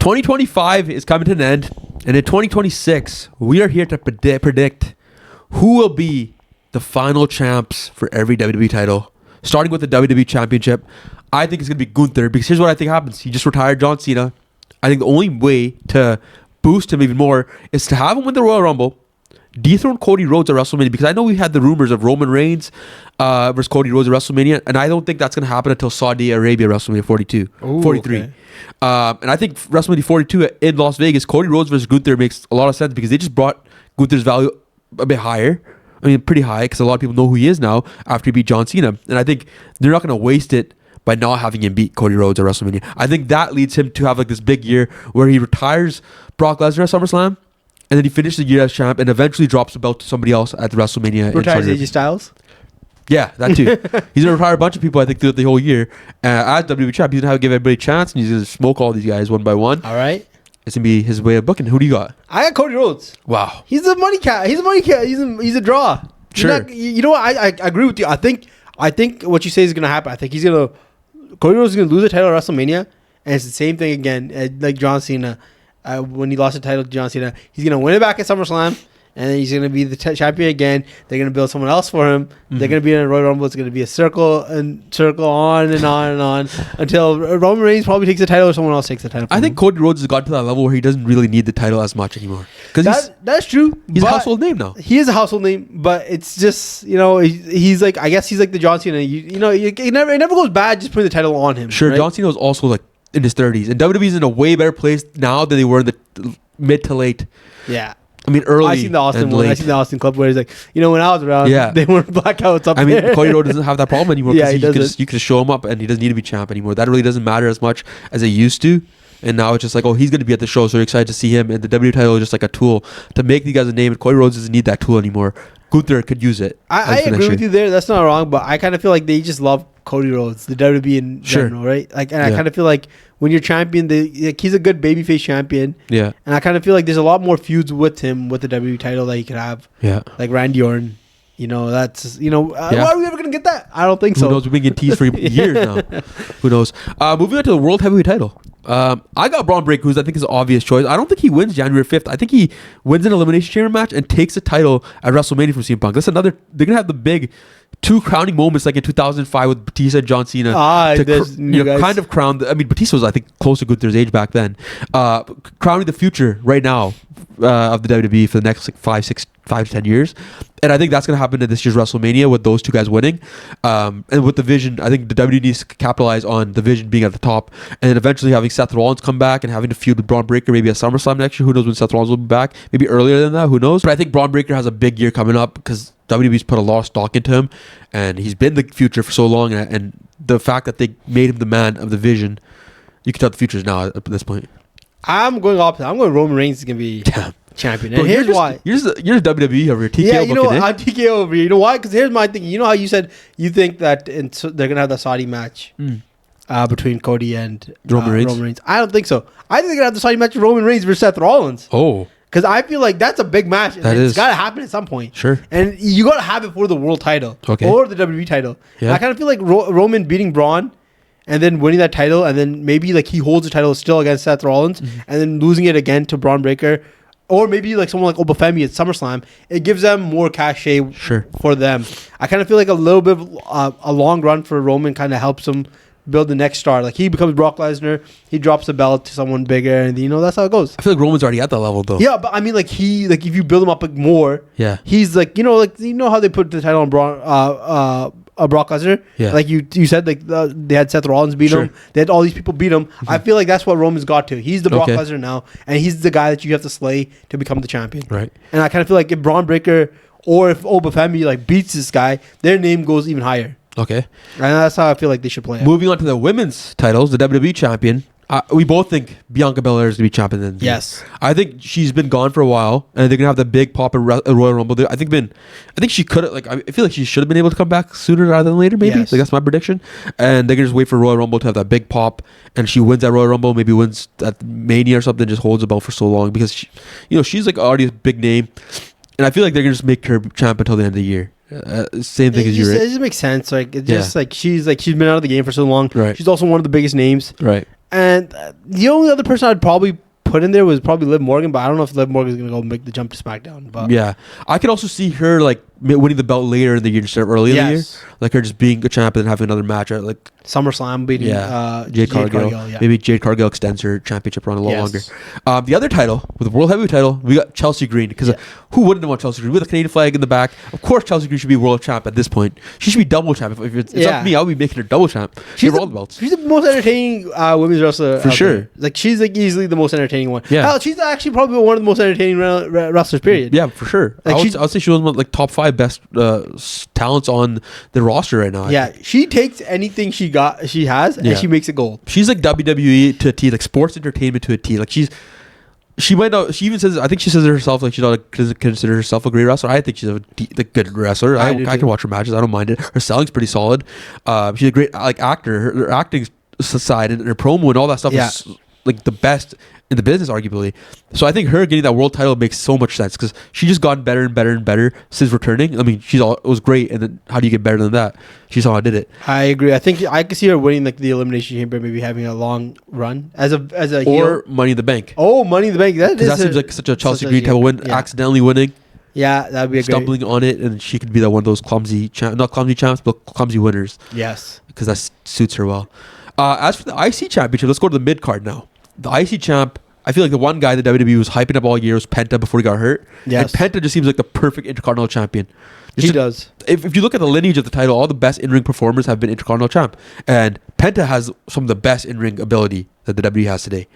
2025 is coming to an end, and in 2026, we are here to predict who will be the final champs for every WWE title, starting with the WWE Championship. I think it's going to be Gunther, because here's what I think happens. He just retired John Cena. I think the only way to boost him even more is to have him win the Royal Rumble, dethrone Cody Rhodes at WrestleMania, because I know we had the rumors of Roman Reigns versus Cody Rhodes at WrestleMania, and I don't think that's going to happen until Saudi Arabia WrestleMania 43. Okay. And I think WrestleMania 42 in Las Vegas, Cody Rhodes versus Gunther makes a lot of sense, because they just brought Gunther's value a bit higher. I mean, pretty high, because a lot of people know who he is now after he beat John Cena. And I think they're not going to waste it by not having him beat Cody Rhodes at WrestleMania. I think that leads him to have like this big year where he retires Brock Lesnar at SummerSlam, and then he finishes the year as champ and eventually drops the belt to somebody else at the WrestleMania. Retires AJ Styles? Yeah, that too. He's going to retire a bunch of people, I think, throughout the whole year. As WWE champ, he's going to have to give everybody a chance, and he's going to smoke all these guys one by one. All right. It's going to be his way of booking. Who do you got? I got Cody Rhodes. Wow. He's a money cat. He's a draw. Sure. You know what? I agree with you. I think what you say is going to happen. I think Cody Rhodes is going to lose the title at WrestleMania, and it's the same thing again, like John Cena. When he lost the title to John Cena, he's going to win it back at SummerSlam, and then he's going to be the champion again. They're going to build someone else for him. Mm-hmm. They're going to be in a Royal Rumble. It's going to be a circle on and on and on until Roman Reigns probably takes the title or someone else takes the title. I think Cody Rhodes has got to that level where he doesn't really need the title as much anymore. That's true. He's a household name now. He is a household name, but it's just, he's like, I guess he's like the John Cena. It never goes bad just putting the title on him. Sure, right? John Cena was also like in his 30s, and WWE's in a way better place now than they were in the mid to late. Yeah. I mean, early. I seen the Austin one. I seen the Austin clip where he's like, when I was around, they weren't blackouts up. I mean, Cody Rhodes doesn't have that problem anymore. Yeah, he you can show him up, and he doesn't need to be champ anymore. That really doesn't matter as much as it used to. And now it's just like, he's going to be at the show, so you're excited to see him. And the WWE title is just like a tool to make these guys a name. And Cody Rhodes doesn't need that tool anymore. Gunther could use it. I agree with you there. That's not wrong, but I kind of feel like they just love Cody Rhodes, the WWE in general, right? Like, and I kind of feel like when you're champion, he's a good babyface champion. Yeah. And I kind of feel like there's a lot more feuds with him with the WWE title that he could have. Yeah. Like Randy Orton. That's, why are we ever going to get that? I don't think so. Who knows? We've been getting teased for years now. Who knows? Moving on to the World Heavyweight title. I got Bron Breakker, who I think is an obvious choice. I don't think he wins January 5th. I think he wins an Elimination Chamber match and takes the title at WrestleMania from CM Punk. That's they're going to have the big two crowning moments like in 2005 with Batista and John Cena. Kind of crown. Batista was, I think, close to Gunther's age back then. Crowning the future right now of the WWE for the next 5 to 10 years. And I think that's going to happen in this year's WrestleMania with those two guys winning. And with the vision, I think the WWE needs to capitalize on the vision being at the top. And then eventually having Seth Rollins come back and having to feud with Bron Breakker maybe at SummerSlam next year. Who knows when Seth Rollins will be back? Maybe earlier than that. Who knows? But I think Bron Breakker has a big year coming up because WWE's put a lot of stock into him. And he's been the future for so long. And the fact that they made him the man of the vision, you can tell the future is now at this point. I'm going opposite. I'm going Roman Reigns is going to be... champion. And here's why. You're WWE over here. TKO yeah, I'm TKO over here. You know why? Because here's my thing. You know how you said you think that they're going to have the Saudi match between Cody and Roman Reigns? I don't think so. I think they're going to have the Saudi match with Roman Reigns versus Seth Rollins. Oh. Because I feel like that's a big match. It's got to happen at some point. Sure. And you got to have it for the world title. Okay. Or the WWE title. Yeah. I kind of feel like Roman beating Braun and then winning that title, and then maybe like he holds the title still against Seth Rollins, and then losing it again to Bron Breakker. Or maybe like someone like Obafemi at SummerSlam. It gives them more cachet for them. I kind of feel like a little bit of a long run for Roman kind of helps him build the next star. Like he becomes Brock Lesnar, he drops the belt to someone bigger, and that's how it goes. I feel like Roman's already at that level though. Yeah, but I mean like if you build him up more, he's like how they put the title on Brock Lesnar. Yeah. Like you said, like they had Seth Rollins beat him. They had all these people beat him. Mm-hmm. I feel like that's what Roman's got to. He's the Brock Lesnar now, and he's the guy that you have to slay to become the champion. Right. And I kind of feel like if Bron Breakker or if Obafemi like beats this guy, their name goes even higher. Okay. And that's how I feel like they should play it. Moving on to the women's titles, the WWE champion. We both think Bianca Belair is going to be champion. Yes. I think she's been gone for a while, and they're going to have the big pop at Royal Rumble. I think she could have, I feel like she should have been able to come back sooner rather than later, maybe. Yes. Like, that's my prediction. And they're going to just wait for Royal Rumble to have that big pop, and she wins at Royal Rumble, maybe wins at Mania or something, just holds the belt for so long, because she's like already a big name, and I feel like they're going to just make her champ until the end of the year. Same thing It just makes sense. Like it just like she's been out of the game for so long. Right. She's also one of the biggest names. Right. And the only other person I'd probably put in there was probably Liv Morgan, but I don't know if Liv Morgan's going to go make the jump to SmackDown. But yeah, I could also see her like winning the belt later in the year instead of early in the year. Like her just being a champ and then having another match at like SummerSlam beating Jade Cargill. Yeah. Maybe Jade Cargill extends her championship run a little longer. The other title, with the World Heavyweight title, we got Chelsea Green. Because who wouldn't want Chelsea Green? With a Canadian flag in the back. Of course, Chelsea Green should be world champ at this point. She should be double champ. If it's up to me, I would be making her double champ. She's all the belts. She's the most entertaining women's wrestler. For sure. There. Like, she's like easily the most entertaining one. Yeah. Hell, she's actually probably one of the most entertaining wrestlers, period. Yeah, for sure. Like I would say she was one of like top 5 best talents on the roster right now. Yeah, she takes anything she has, and she makes it gold. She's like WWE to a T, like sports entertainment to a T. Like she went out. She even says, I think she says it herself, like she doesn't consider herself a great wrestler. I think she's a good wrestler. I can watch her matches. I don't mind it. Her selling's pretty solid. She's a great like actor. Her acting side and her promo and all that stuff is like the best in the business, arguably. So I think her getting that world title makes so much sense because she just gotten better and better and better since returning. I mean, it was great, and then how do you get better than that? She's how I did it. I agree. I think I could see her winning like the Elimination Chamber, maybe having a long run as a or heel. Money in the Bank. Oh, Money in the Bank. That seems like such a Chelsea Green type of win. Yeah. Accidentally winning. Yeah, that'd be stumbling on it, and she could be one of those not clumsy champs, but clumsy winners. Yes, because that suits her well. As for the IC championship, let's go to the mid card now. The IC champ, I feel like the one guy that WWE was hyping up all year was Penta before he got hurt. Yes. And Penta just seems like the perfect Intercontinental champion. He does. If you look at the lineage of the title, all the best in-ring performers have been Intercontinental champ. And Penta has some of the best in-ring ability that the WWE has today.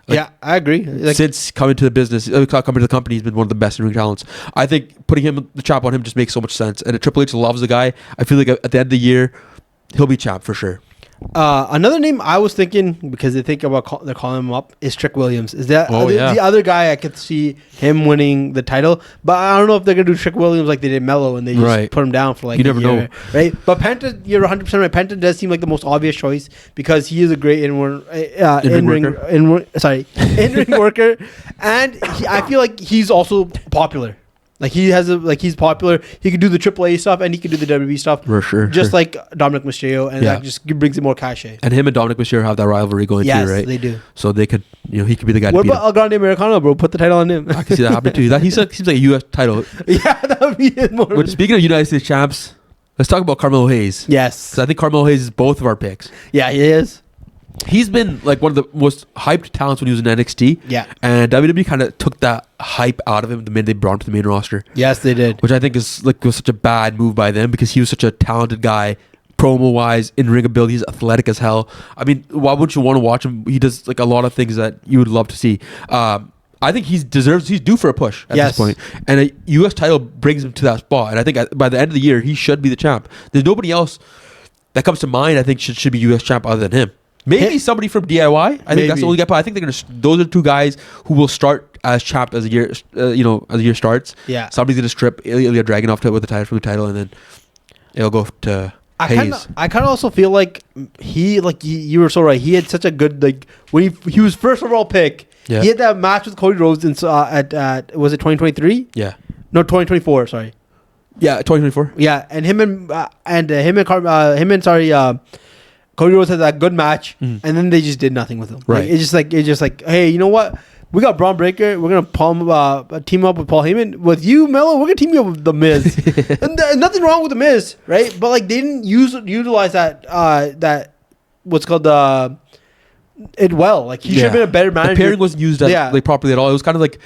Like, yeah, I agree. Like, since coming to the business, coming to the company, he's been one of the best in-ring talents. I think putting the champ on him just makes so much sense. And Triple H loves the guy. I feel like at the end of the year, he'll be champ for sure. Another name I was thinking, because they're calling him up, is Trick Williams. Is that the other guy I could see him winning the title? But I don't know if they're gonna do Trick Williams like they did Mello and they just put him down for like you never know, right? But Penta, you're 100% right. Penta does seem like the most obvious choice because he is a great in-ring worker, and I feel like he's also popular. Like he's popular. He could do the AAA stuff and he could do the WWE stuff. For sure. Just like Dominic Mysterio, and that just brings him more cachet. And him and Dominic Mysterio have that rivalry going too, right? Yes, they do. So they could, he could be the guy. What about El Grande Americano, bro? Put the title on him. I can see that happening too. He seems like a U.S. title. Yeah, that would be more. But speaking of United States champs, let's talk about Carmelo Hayes. Yes, because I think Carmelo Hayes is both of our picks. Yeah, he is. He's been like one of the most hyped talents when he was in NXT. Yeah. And WWE kind of took that hype out of him the minute they brought him to the main roster. Yes, they did. Which I think was such a bad move by them because he was such a talented guy, promo-wise, in-ring ability, he's athletic as hell. I mean, why wouldn't you want to watch him? He does like a lot of things that you would love to see. I think he's due for a push at this point. And a U.S. title brings him to that spot. And I think by the end of the year, he should be the champ. There's nobody else that comes to mind I think should be U.S. champ other than him. Maybe somebody from DIY. I think that's the only guy. But I think those are two guys who will start as champ as the year, as the year starts. Yeah, somebody's gonna strip Ilya Dragunov with the title from the title, and then it'll go to Hayes. I kind of also feel like you were so right. He had such a good when he was first overall pick. Yeah. He had that match with Cody Rhodes at was it 2023? Yeah, no 2024. Sorry. Yeah, 2024. Yeah, and Cody Rhodes had that good match, and then they just did nothing with him. Right. It's just like, hey, you know what? We got Bron Breakker. We're gonna team up with Paul Heyman. With you, Mello, we're gonna team you up with The Miz. And nothing wrong with The Miz, right? But like they didn't utilize that what's called it well. Like he should have been a better manager. The pairing wasn't used properly at all. It was kind of like,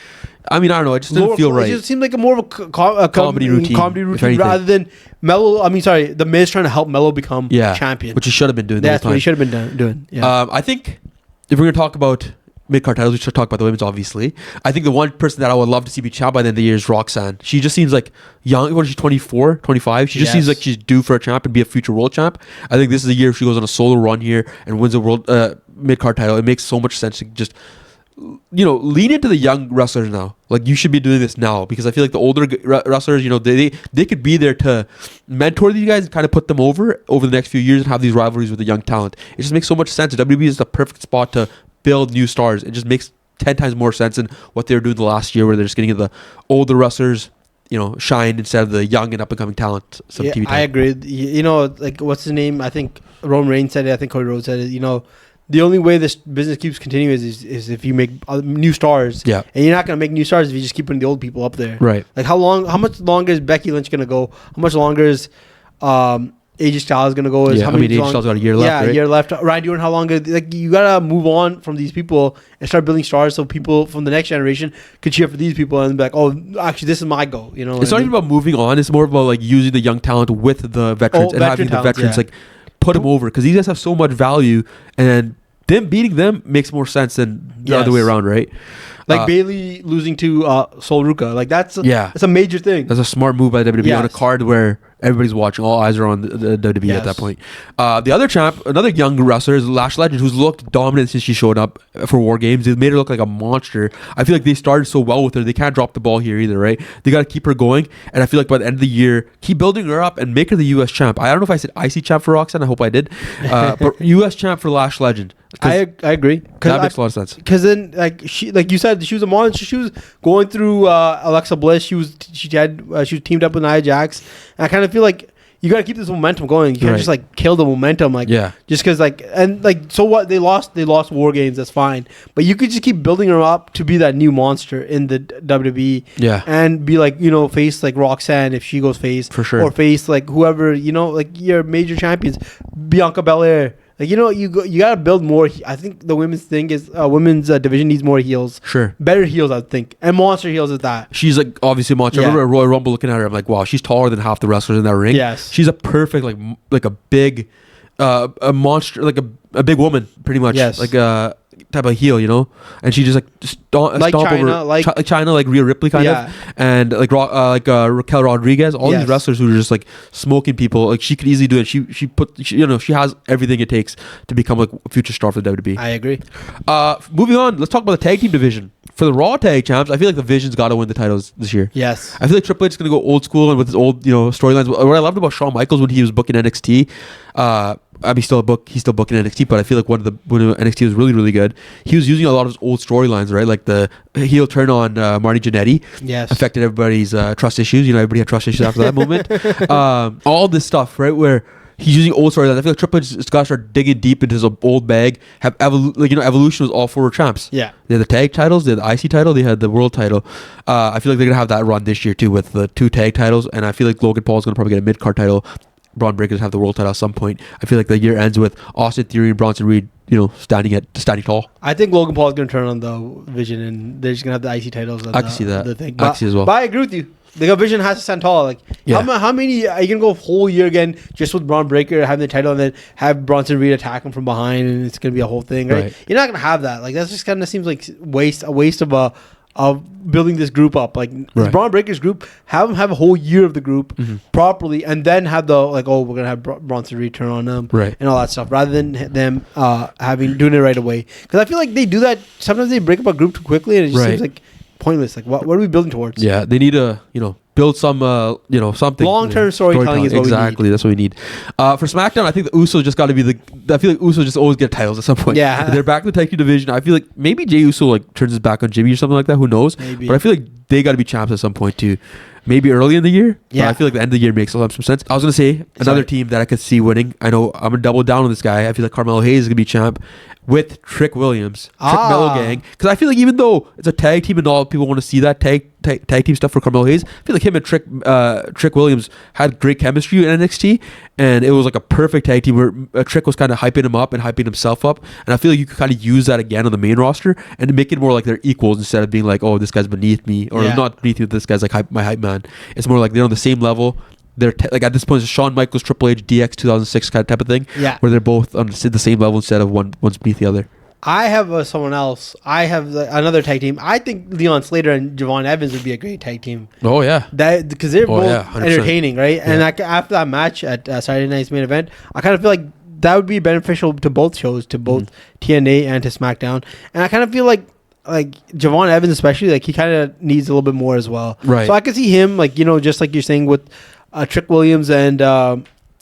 I mean, I don't know. It just didn't feel right. It just seemed like more of a comedy routine rather than Mello. I mean, sorry, The Miz trying to help Mello become champion, which he should have been doing. That's what he should have been doing. Yeah. I think if we're gonna talk about mid-card titles, we should talk about the women's, obviously. I think the one person that I would love to see be champ by the end of the year is Roxanne. She just seems like young. What is she, 24, 25? She just seems like she's due for a champ and be a future world champ. I think this is the year if she goes on a solo run here and wins a world mid-card title. It makes so much sense to just, lean into the young wrestlers now. Like, you should be doing this now because I feel like the older wrestlers, they could be there to mentor these guys and kind of put them over the next few years and have these rivalries with the young talent. It just makes so much sense. WWE is the perfect spot to build new stars. It just makes 10 times more sense than what they were doing the last year where they're just getting the older wrestlers, shine instead of the young and up-and-coming talent. I agree. Like, what's his name? I think Roman Reigns said it. I think Cody Rhodes said it. the only way this business keeps continuing is if you make new stars. Yeah. And you're not going to make new stars if you just keep putting the old people up there. Right. Like how much longer is Becky Lynch going to go? How much longer is AJ Styles going to go? AJ Styles got a year left. Yeah, a year left. Randy Orton, how long? Like you got to move on from these people and start building stars so people from the next generation could cheer for these people and be like, oh, actually, this is my goal. You know, it's not even about moving on. It's more about like using the young talent with the veterans and having the veterans like put them over, because these guys have so much value, and them beating them makes more sense than the other way around, right? Like Bayley losing to Sol Ruka, like that's a major thing. That's a smart move by WWE on a card where everybody's watching. All eyes are on the WWE at that point. The other champ, another young wrestler, is Lash Legend, who's looked dominant since she showed up for War Games. They made her look like a monster. I feel like they started so well with her. They can't drop the ball here either, right? They got to keep her going. And I feel like by the end of the year, keep building her up and make her the U.S. champ. I don't know if I said IC champ for Roxanne. I hope I did. But U.S. champ for Lash Legend. I agree. That makes a lot of sense. Because then, like you said, she was a monster. She was going through Alexa Bliss. She was teamed up with Nia Jax. And I kind of feel like you got to keep this momentum going. You can't just like kill the momentum, just because so what? They lost War Games. That's fine, but you could just keep building her up to be that new monster in the WWE. Yeah, and be like face like Roxanne if she goes face for sure, or face like whoever like your major champions, Bianca Belair. Like you gotta build more. I think the women's thing is women's division needs more heels. Sure, better heels, I think, and monster heels at that. She's like obviously a monster. I remember at Royal Rumble looking at her, I'm like, wow, she's taller than half the wrestlers in that ring. Yes, she's a perfect like a big, a monster, like a big woman, pretty much. Yes, like a type of heel, and she just stomp China, over like China, like Rhea Ripley kind of, and like Raquel Rodriguez, all these wrestlers who are just like smoking people. Like she could easily do it. She has everything it takes to become like a future star for the WWE. I agree. Moving on, let's talk about the tag team division. For the Raw tag champs, I feel like the Vision's got to win the titles this year. Yes, I feel like Triple H is going to go old school and with his old storylines. What I loved about Shawn Michaels when he was booking NXT, he's still booking NXT, but I feel like when NXT was really, really good, he was using a lot of his old storylines, right? Like the heel turn on Marty Jannetty, affected everybody's trust issues. Everybody had trust issues after that moment. All this stuff, right? Where he's using old storylines. I feel like Triple H has got to start digging deep into his old bag. Evolution was all 4 champs. Yeah, they had the tag titles, they had the IC title, they had the world title. I feel like they're gonna have that run this year too with the 2 tag titles, and I feel like Logan Paul is gonna probably get a mid-card title. Bron Breakker have the world title at some point. I feel like the year ends with Austin Theory and Bronson Reed, standing tall. I think Logan Paul is going to turn on the Vision, and they're just going to have the IC titles. I can see that. The thing. I can see as well. But I agree with you. The Vision has to stand tall. Like, how many are you going to go a whole year again just with Bron Breakker having the title and then have Bronson Reed attack him from behind, and it's going to be a whole thing, right? You're not going to have that. Like, that just kind of seems like a waste of building this group up. Like Bron Breakker's group, have them have a whole year of the group properly, and then have we're gonna have Bronson Reed turn on them and all that stuff, rather than them doing it right away. Because I feel like they do that sometimes. They break up a group too quickly, and it just seems like pointless. Like what are we building towards? Yeah, they need to build some something long-term storytelling is what exactly we need. That's what we need. For SmackDown, I think the Usos just got to be I feel like Usos just always get titles at some point. Yeah, they're back in the tag team division. I feel like maybe Jey Uso turns his back on Jimmy or something like that. Who knows? Maybe. But I feel like they got to be champs at some point too. Maybe early in the year. Yeah, I feel like the end of the year makes some sense. I was gonna say another team that I could see winning. I know I'm gonna double down on this guy. I feel like Carmelo Hayes is gonna be champ with Trick Williams, Trick Mello Gang. Because I feel like even though it's a tag team and all people want to see that tag team stuff for Carmelo Hayes, I feel like him and Trick Williams had great chemistry in NXT, and it was like a perfect tag team where Trick was kind of hyping him up and hyping himself up, and I feel like you could kind of use that again on the main roster and make it more like they're equals instead of being like, oh, this guy's beneath me, or not beneath me, this guy's like my hype man. It's more like they're on the same level. They're like at this point, it's Shawn Michaels, Triple H, DX 2006 kind of type of thing. Yeah, where they're both on the same level instead of one's beneath the other. I have someone else. I have another tag team. I think Leon Slater and Javon Evans would be a great tag team. Oh yeah, because they're both entertaining, right? Yeah. And after that match at Saturday Night's main event, I kind of feel like that would be beneficial to both shows, to both TNA and to SmackDown. And I kind of feel like Javon Evans especially, like he kind of needs a little bit more as well. Right. So I could see him just like you're saying with Trick Williams and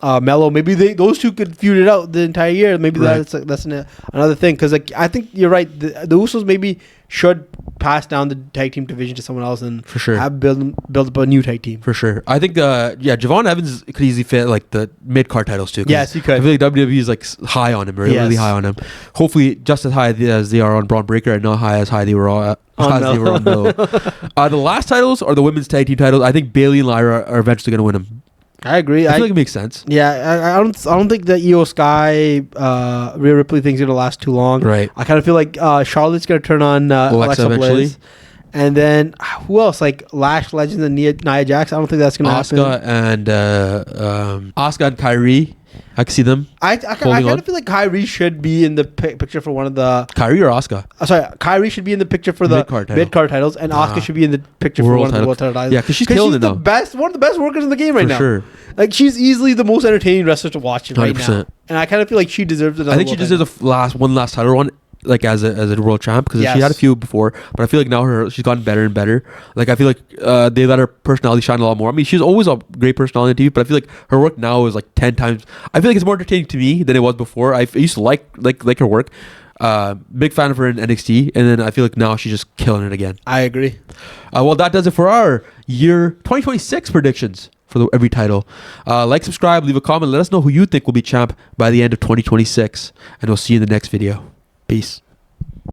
Mello. Maybe those two could feud it out the entire year. Maybe that's another thing. Because I think you're right. The Usos maybe should pass down the tag team division to someone else and For sure. have build up a new tag team. For sure. I think, Javon Evans could easily fit like the mid-card titles too. 'cause Yes, you could. I feel like WWE is like high on him, really high on him. Hopefully just as high as they are on Bron Breakker and not as high they were on Mil. The last titles are the women's tag team titles. I think Bayley and Lyra are eventually going to win them. I agree. I feel like it makes sense. Yeah, I don't think that Io Sky, Rhea Ripley thing's gonna last too long. Right. I kind of feel like Charlotte's gonna turn on Alexa eventually. Bliss, and then who else? Like Lash Legends and Nia Jax. I don't think that's gonna happen. Asuka and Kyrie. I can see them. I kind of feel like Kyrie should be in the picture for one of the Kyrie or Asuka? Kyrie should be in the picture for the mid-card titles, and Asuka should be in the picture for one of the world title titles. Yeah, because she's killing it now. One of the best workers in the game right now. For sure. Like she's easily the most entertaining wrestler to watch right 100%. now, and I kind of feel like she deserves another. I think she deserves one last title run, like as a world champ, because Yes. she had a few before, but I feel like now she's gotten better and better. Like I feel like they let her personality shine a lot more. I mean, she's always a great personality on TV, but I feel like her work now is like 10 times. I feel like it's more entertaining to me than it was before. I used to like her work. Big fan of her in NXT, and then I feel like now she's just killing it again. I agree. Well, that does it for our year 2026 predictions for every title. Like, subscribe, leave a comment, let us know who you think will be champ by the end of 2026, and we'll see you in the next video. Peace.